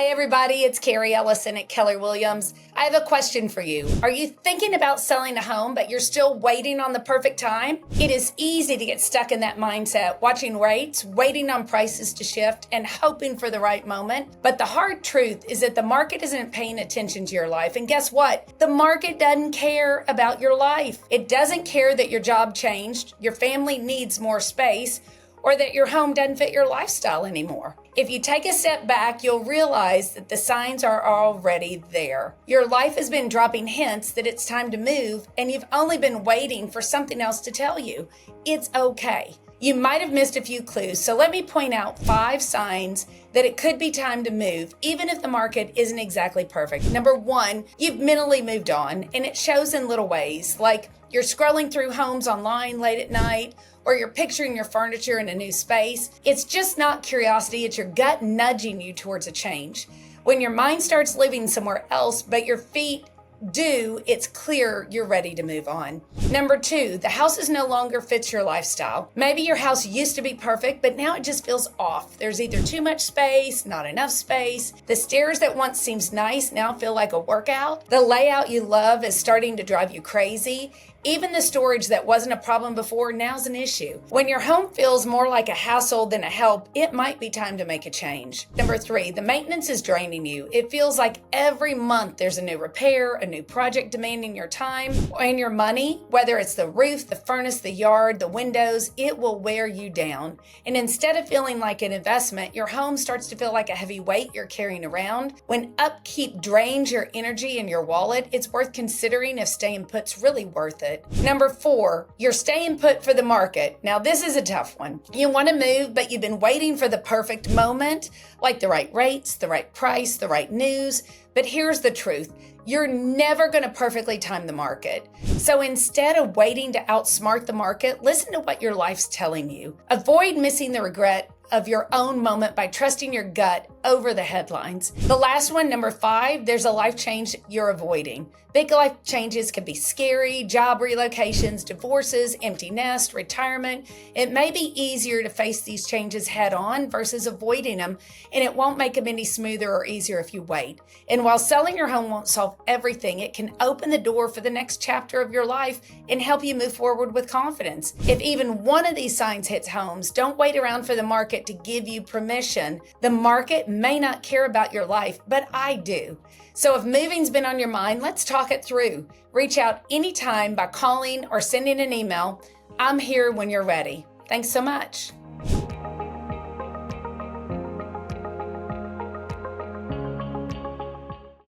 Hi everybody, it's Kerry Ellison at Keller Williams. I have a question for you. Are you thinking about selling a home, but you're still waiting on the perfect time? It is easy to get stuck in that mindset, watching rates, waiting on prices to shift, and hoping for the right moment. But the hard truth is that the market isn't paying attention to your life. And guess what? The market doesn't care about your life. It doesn't care that your job changed, your family needs more space, or that your home doesn't fit your lifestyle anymore. If you take a step back, you'll realize that the signs are already there. Your life has been dropping hints that it's time to move, and you've only been waiting for something else to tell you. It's okay. You might have missed a few clues, so let me point out 5 signs that it could be time to move, even if the market isn't exactly perfect. Number 1, you've mentally moved on, and it shows in little ways, like you're scrolling through homes online late at night, or you're picturing your furniture in a new space. It's just not curiosity, it's your gut nudging you towards a change. When your mind starts living somewhere else, but your feet do, it's clear you're ready to move on. Number 2, the house no longer fits your lifestyle. Maybe your house used to be perfect, but now it just feels off. There's either too much space, not enough space. The stairs that once seemed nice now feel like a workout. The layout you love is starting to drive you crazy. Even the storage that wasn't a problem before now's an issue. When your home feels more like a hassle than a help, it might be time to make a change. Number 3, the maintenance is draining you. It feels like every month there's a new repair, a new project demanding your time and your money. Whether it's the roof, the furnace, the yard, the windows, it will wear you down. And instead of feeling like an investment, your home starts to feel like a heavy weight you're carrying around. When upkeep drains your energy and your wallet, it's worth considering if staying put's really worth it. Number 4, you're staying put for the market. Now, this is a tough one. You want to move, but you've been waiting for the perfect moment, like the right rates, the right price, the right news. But here's the truth. You're never going to perfectly time the market. So instead of waiting to outsmart the market, listen to what your life's telling you. Avoid missing the regret of your own moment by trusting your gut over the headlines. The last one, number 5, there's a life change you're avoiding. Big life changes can be scary: job relocations, divorces, empty nest, retirement. It may be easier to face these changes head on versus avoiding them, and it won't make them any smoother or easier if you wait. And while selling your home won't solve everything, it can open the door for the next chapter of your life and help you move forward with confidence. If even one of these signs hits homes, don't wait around for the market to give you permission. The market may not care about your life, but I do. So if moving's been on your mind, let's talk it through. Reach out anytime by calling or sending an email. I'm here when you're ready. Thanks so much.